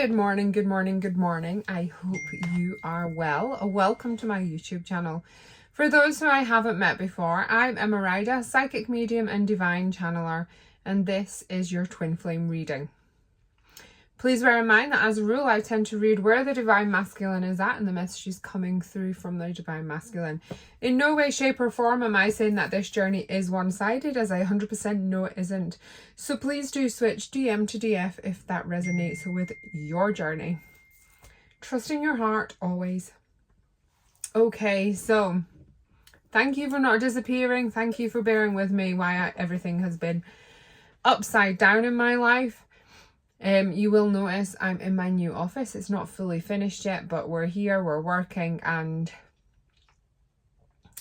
Good morning, good morning, good morning. I hope you are well. Welcome to my YouTube channel. For those who I haven't met before, I'm Emma Ryder, psychic medium and divine channeler, and this is your twin flame reading. Please bear in mind that as a rule, I tend to read where the divine masculine is at and the messages coming through from the divine masculine. In no way, shape or form am I saying that this journey is one-sided, as I 100% know it isn't. So please do switch DM to DF if that resonates with your journey. Trusting your heart always. Okay, so thank you for not disappearing. Thank you for bearing with me while everything has been upside down in my life. You will notice I'm in my new office. It's not fully finished yet, but we're here, we're working, and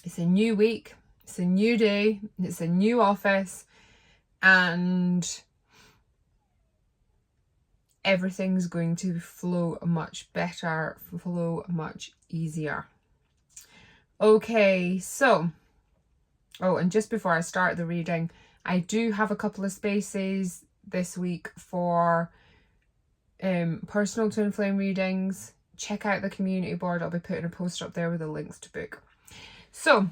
it's a new week, it's a new day, it's a new office, and everything's going to flow much better, flow much easier. Okay, so, and just before I start the reading, I do have a couple of spaces this week for personal twin flame readings. Check out the community board. I'll be putting a post up there with the links to book. So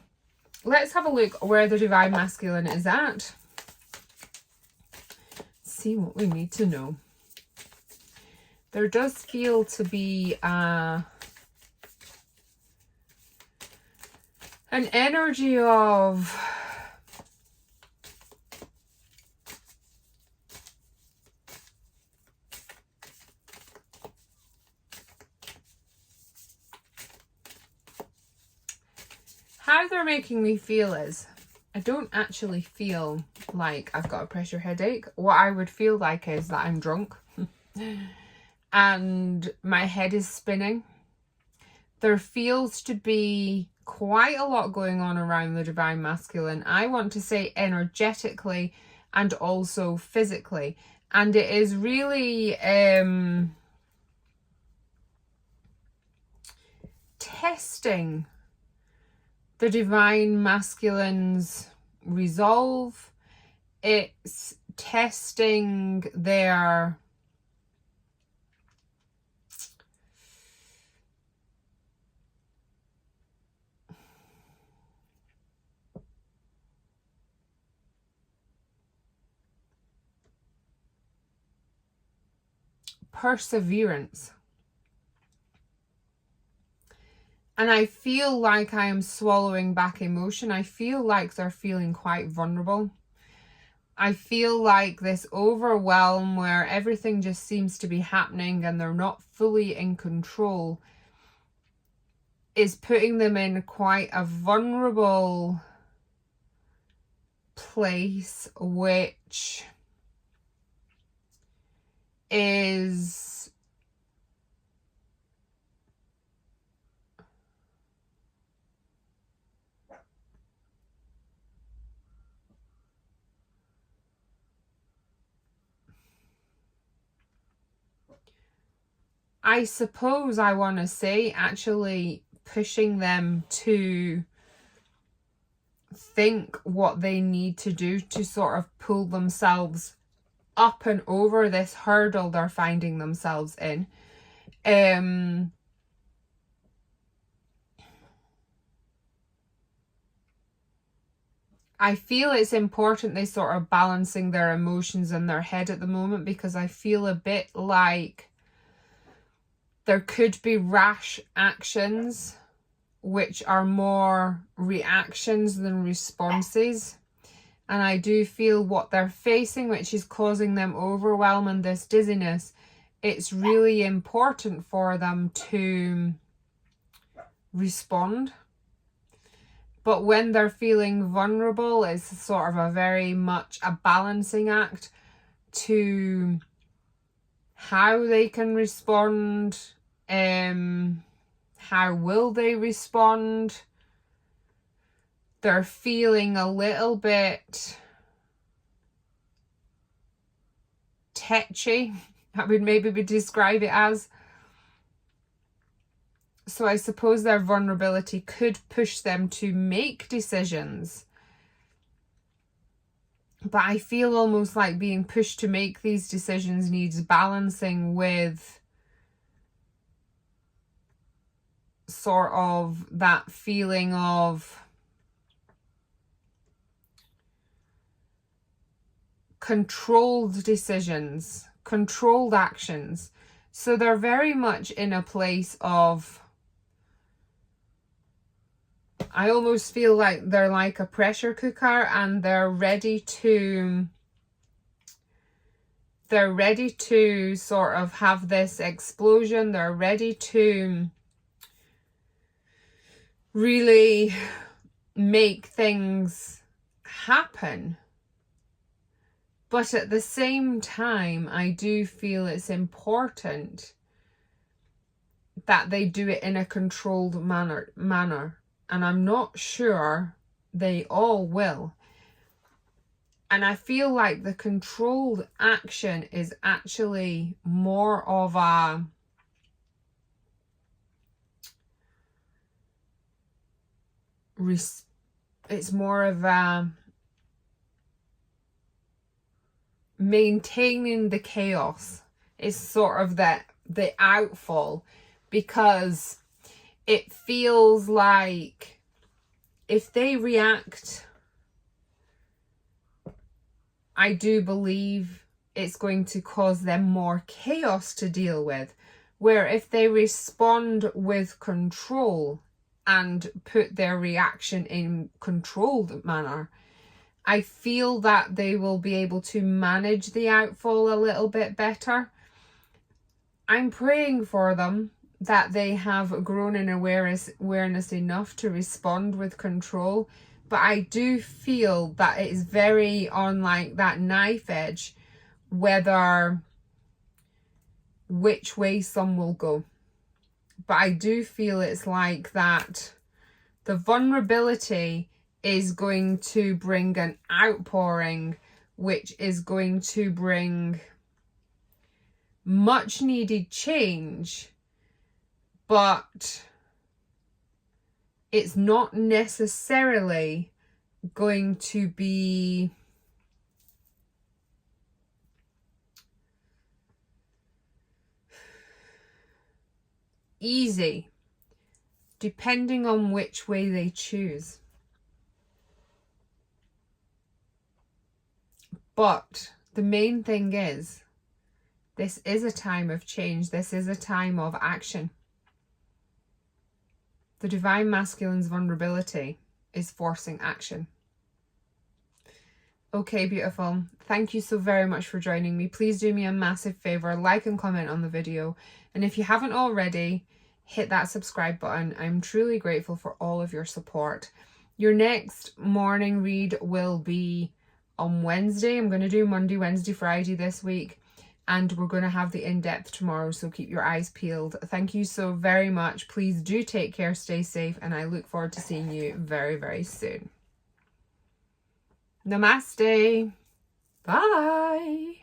let's have a look where the divine masculine is at. See what we need to know. There does feel to be an energy of how they're making me feel is, I don't actually feel like I've got a pressure headache. What I would feel like is that I'm drunk and my head is spinning. There feels to be quite a lot going on around the divine masculine. I want to say energetically and also physically. And it is really testing the divine masculine's resolve. It's testing their perseverance. And I feel like I am swallowing back emotion. I feel like they're feeling quite vulnerable. I feel like this overwhelm where everything just seems to be happening and they're not fully in control is putting them in quite a vulnerable place, which is I suppose I want to say actually pushing them to think what they need to do to sort of pull themselves up and over this hurdle they're finding themselves in. I feel it's important they sort of balancing their emotions in their head at the moment, because I feel a bit like there could be rash actions which are more reactions than responses. And I do feel what they're facing, which is causing them overwhelm and this dizziness, it's really important for them to respond. But when they're feeling vulnerable, it's sort of a very much a balancing act to how they can respond, how will they respond. They're feeling a little bit tetchy, I would maybe describe it as. So I suppose their vulnerability could push them to make decisions. But I feel almost like being pushed to make these decisions needs balancing with sort of that feeling of controlled decisions, controlled actions. So they're very much in a place of, I almost feel like they're like a pressure cooker, and they're ready to sort of have this explosion. They're ready to really make things happen. But at the same time, I do feel it's important that they do it in a controlled manner. And I'm not sure they all will. And I feel like the controlled action is actually more of a it's more of a maintaining the chaos. It's sort of the outfall, because it feels like if they react, I do believe it's going to cause them more chaos to deal with. Where if they respond with control and put their reaction in controlled manner, I feel that they will be able to manage the outfall a little bit better. I'm praying for them that they have grown in awareness enough to respond with control. But I do feel that it is very on like that knife edge, which way some will go. But I do feel it's like that the vulnerability is going to bring an outpouring, which is going to bring much needed change, but it's not necessarily going to be easy, depending on which way they choose. But the main thing is, this is a time of change. This is a time of action. The Divine Masculine's vulnerability is forcing action. Okay, beautiful. Thank you so very much for joining me. Please do me a massive favor, like and comment on the video. And if you haven't already, hit that subscribe button. I'm truly grateful for all of your support. Your next morning read will be on Wednesday. I'm going to do Monday, Wednesday, Friday this week. And we're going to have the in-depth tomorrow, so keep your eyes peeled. Thank you so very much. Please do take care, stay safe, and I look forward to seeing you very, very soon. Namaste. Bye.